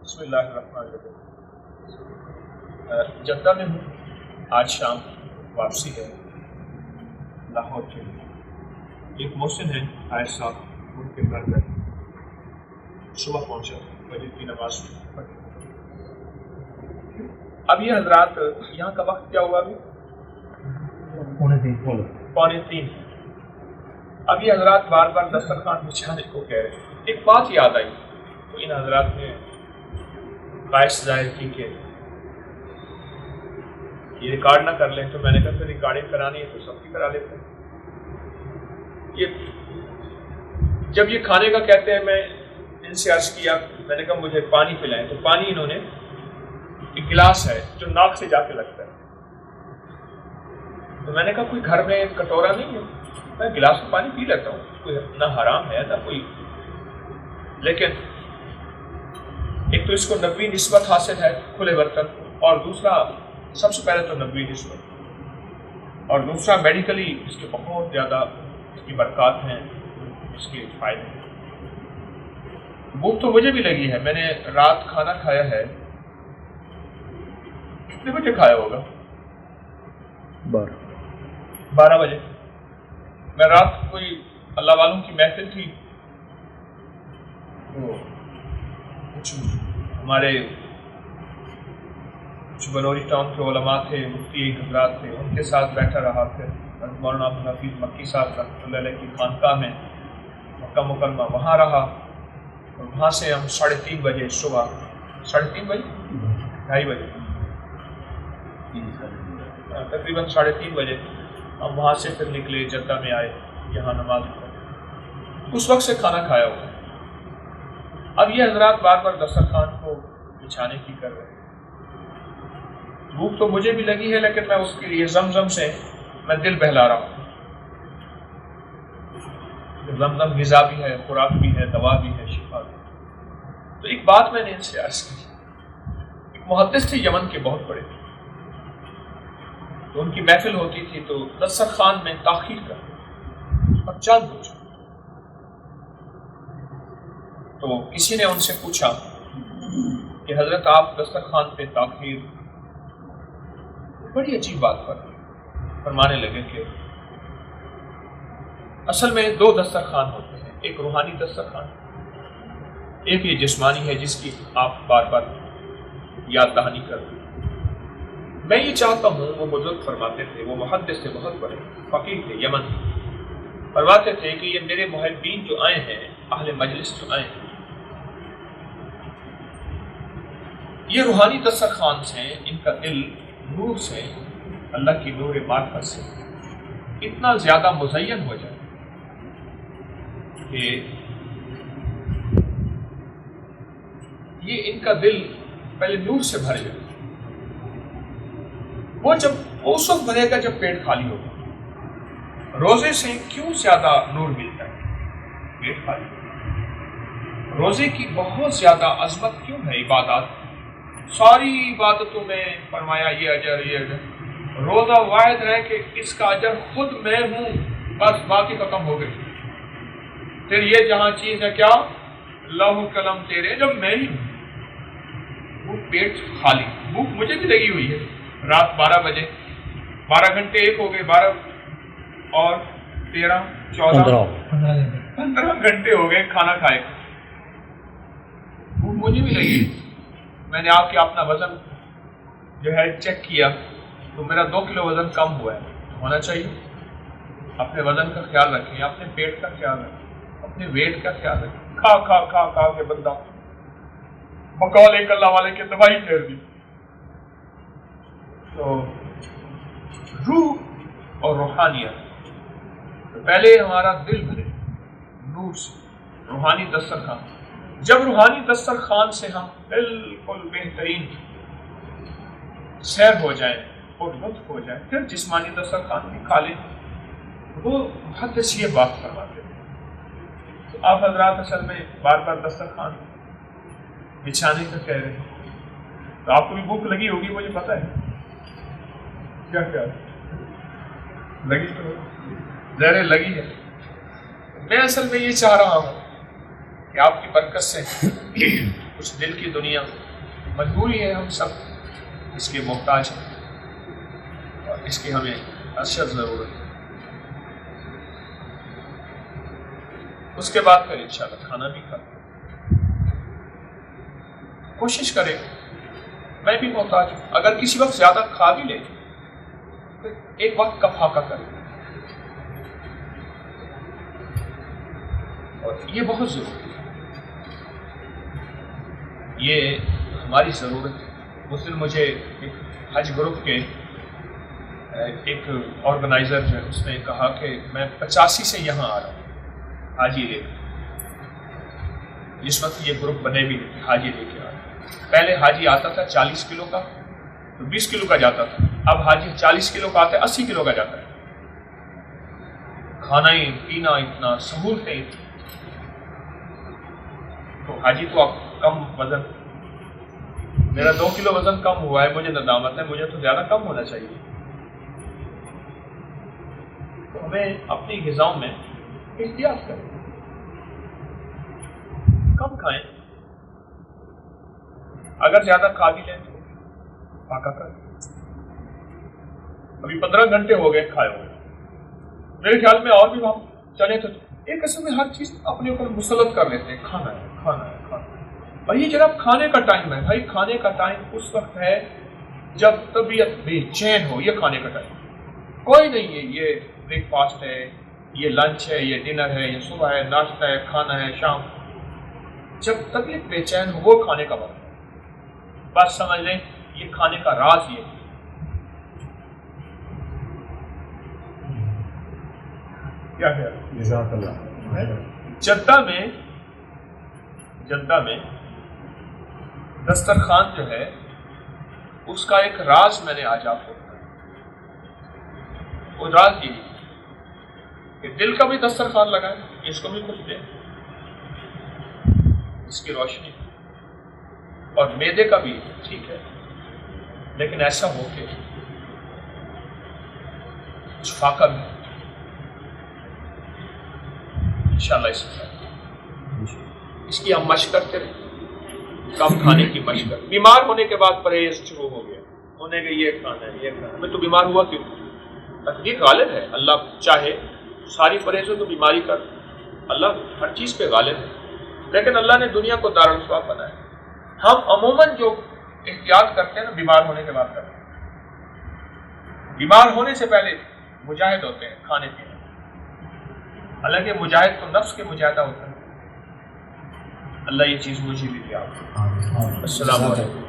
بسم اللہ الرحمن الرحیم۔ جدہ میں ہوں، آج شام واپسی ہے لاہور کے لیے۔ ایک محسن ہے آئے صاحب ان کے گھر گئے، صبح پہنچا، فجر کی نماز پڑھی۔ اب یہ حضرات یہاں کا وقت کیا ہوا ابھی؟ 2:45۔ اب یہ حضرات بار بار دسترخوان بچھانے کو کہہ رہے ہیں۔ ایک بات یاد آئی تو ان حضرات نے باعث ظاہر کی کہ یہ ریکارڈ نہ کر لیں، تو میں نے کہا پھر ریکارڈنگ کرانی ہے تو سب کی کرا لیتے ہیں۔ جب یہ کھانے کا کہتے ہیں، میں ان سے عرض کیا، میں نے کہا مجھے پانی پلائیں، تو پانی انہوں نے ایک گلاس ہے جو ناک سے جا کے لگتا ہے، تو میں نے کہا کوئی گھر میں کٹورا نہیں ہے، میں گلاس میں پانی پی لیتا ہوں، کوئی نہ حرام ہے نہ کوئی، لیکن ایک تو اس کو نبوی نسبت حاصل ہے کھلے برتن، اور دوسرا سب سے پہلے تو نبوی نسبت، اور دوسرا میڈیکلی اس کے بہت زیادہ اس کی برکات ہیں، اس کے فائدے ہیں۔ بھوک تو مجھے بھی لگی ہے، میں نے رات کھانا کھایا ہے، کتنے بجے کھایا ہوگا؟ 12 بجے۔ میں رات کوئی اللہ والوں کی محفل تھی، تو کچھ ہمارے کچھ بلوری ٹاؤن کے علماء تھے، مفتی حضرات تھے، ان کے ساتھ بیٹھا رہا۔ پھر مولانا عبدالحفیظ مکی صاحب رحمۃ اللہ علیہ کی خانقاہ میں مکہ مکرمہ، وہاں رہا، اور وہاں سے ہم 3:30 بجے صبح، 3:30 بجے 2:30 بجے تقریباً 3:30 بجے ہم وہاں سے پھر نکلے، جدہ میں آئے، یہاں نماز پڑھی، اس وقت سے کھانا کھایا ہوا۔ اب یہ حضرات بار بار دسترخوان کو بچھانے کی کر رہے ہیں۔ بھوک تو مجھے بھی لگی ہے، لیکن میں اس کے لیے زمزم سے میں دل بہلا رہا ہوں۔ زمزم غذا بھی ہے، خوراک بھی ہے، دوا بھی ہے، شفا بھی ہے۔ تو ایک بات میں نے ان سے عرض کی، ایک محدث تھے یمن کے بہت بڑے، تو ان کی محفل ہوتی تھی تو دسترخوان میں تاخیر کرتے اور جان بوجھ۔ تو کسی نے ان سے پوچھا کہ حضرت آپ دسترخوان پہ تاخیر، بڑی عجیب بات فرمانے لگے کہ اصل میں 2 دسترخوان ہوتے ہیں، ایک روحانی دسترخوان، ایک یہ جسمانی ہے جس کی آپ بار بار یاد دہانی کرتے ہیں۔ میں یہ چاہتا ہوں، وہ بزرگ فرماتے تھے، وہ محدث تھے، بہت بڑے فقیہ تھے یمن، فرماتے تھے کہ یہ میرے محبین جو آئے ہیں، اہل مجلس جو آئے ہیں، یہ روحانی دسترخوان سے ان کا دل نور سے، اللہ کی نور معرفت سے اتنا زیادہ مزین ہو جائے کہ یہ ان کا دل پہلے نور سے بھر جائے۔ وہ اس وقت بھرے گا جب پیٹ خالی ہوگا۔ روزے سے کیوں زیادہ نور ملتا ہے؟ پیٹ خالی۔ روزے کی بہت زیادہ عظمت کیوں ہے؟ عبادات، ساری عبادتوں میں فرمایا یہ اجر، یہ اجر، روزہ واحد ہے کہ اس کا اجر خود میں ہوں، بس باقی ختم ہو گئی۔ پھر یہ جہاں چیز ہے کیا؟ لوح قلم تیرے، جب میں ہی ہوں۔ وہ پیٹ خالی، بھوک مجھے بھی لگی ہوئی ہے، رات 12 بجے، 12 گھنٹے ایک ہو گئے، 12 اور 13 14 15 گھنٹے ہو گئے کھانا کھائے، بھوک مجھے بھی لگی۔ میں نے آپ کے اپنا وزن جو ہے چیک کیا تو میرا 2 کلو وزن کم ہوا ہے، ہونا چاہیے۔ اپنے وزن کا خیال رکھیں، اپنے پیٹ کا خیال رکھیں، اپنے ویٹ کا خیال رکھیں۔ کھا کھا کھا کھا کے بندہ بقول ایک اللہ والے کے دوائی پھیر دی۔ تو روح اور روحانیت، تو پہلے ہمارا دل بھرے نور سے، روحانی دسترخوان۔ جب روحانی دسترخوان سے ہم بالکل بہترین سیر ہو جائیں اور لطف ہو جائیں، پھر جسمانی دسترخوان بھی کھا لیں۔ وہ محدث یہ بات فرماتے ہیں۔ تو آپ حضرات اصل میں بار بار دسترخوان بچھانے کا کہہ رہے ہیں، تو آپ کو بھی بھوک لگی ہوگی، مجھے پتہ ہے۔ کیا لگی؟ تو زہریں لگی ہے۔ میں اصل میں یہ چاہ رہا ہوں کہ آپ کی برکت سے کچھ دل کی دنیا مجبوری ہے، ہم سب اس کے محتاج ہیں اور اس کی ہمیں اشد ضرورت ہے۔ اس کے بعد پھر انشاءاللہ کھانا بھی کھاتے، کوشش کریں، میں بھی محتاج ہوں، اگر کسی وقت زیادہ کھا بھی لیں تو ایک وقت کا فاقہ کریں، اور یہ بہت ضروری ہے، یہ ہماری ضرورت ہے۔ اس دن مجھے حج گروپ کے ایک آرگنائزر جو ہے اس نے کہا کہ میں 85 سے یہاں آ رہا ہوں حاجی لے کے، جس وقت یہ گروپ بنے بھی نہیں تھے، حاجی لے کے آ رہا ہوں۔ پہلے حاجی آتا تھا 40 کلو کا تو 20 کلو کا جاتا تھا، اب حاجی 40 کلو کا آتا ہے 80 کلو کا جاتا ہے۔ کھانا ہی پینا اتنا، سہولتیں اتنی، تو حاجی تو اب کم وزن، میرا 2 کلو وزن کم ہوا ہے، مجھے ندامت ہے، مجھے تو زیادہ کم ہونا چاہیے۔ تو ہمیں اپنی غذاؤں میں احتیاط کریں، کم کھائیں، اگر زیادہ کھا بھی لیں تو فاقہ کریں۔ ابھی 15 گھنٹے ہو گئے کھائے ہوئے، میرے خیال میں اور بھی ہم چلیں تو ایک قسم میں ہر چیز اپنے اوپر مسلط کر لیتے ہیں، کھانا ہے کھانا ہے کھانا ہے۔ اور یہ جناب کھانے کا ٹائم ہے بھائی، کھانے کا ٹائم اس وقت ہے جب طبیعت بے چین ہو، یہ کھانے کا ٹائم کوئی نہیں ہے، یہ بریک فاسٹ ہے، یہ لنچ ہے، یہ ڈنر ہے، یہ صبح ہے، ناشتہ ہے، کھانا ہے شام، جب طبیعت بے چین ہو وہ کھانے کا وقت ہے۔ بات سمجھ لیں، یہ کھانے کا راز یہ ہے۔ کیا ہے جزاک اللہ۔ جدہ میں دسترخوان جو ہے اس کا ایک راز میں نے آج آپ کو بتایا، وہ راز یہی کہ دل کا بھی دسترخوان لگائیں، اس کو بھی کچھ دیں، اس کی روشنی، اور میدے کا بھی ٹھیک ہے، لیکن ایسا ہو کہ کچھ فاقہ بھی انشاءاللہ اس کی ہم مشق کرتے رہے، کم کھانے کی مشق کرتے۔ بیمار ہونے کے بعد پرہیز شروع ہو گیا، ہونے کے یہ کھانا ہے یہ کھانا، میں تو بیمار ہوا کیوں؟ تقدیر غالب ہے، اللہ چاہے ساری پرہیزوں تو بیماری کر، اللہ ہر چیز پہ غالب ہے، لیکن اللہ نے دنیا کو دارالثواب بنایا۔ ہم عموماً جو احتیاط کرتے ہیں نا بیمار ہونے کے بعد کرتے ہیں، بیمار ہونے سے پہلے مجاہد ہوتے ہیں کھانے پینے، حالانکہ مجاہد تو نفس کے مجاہدہ ہوتا ہے۔ اللہ یہ چیز مجھے بھی دیا۔ السلام علیکم۔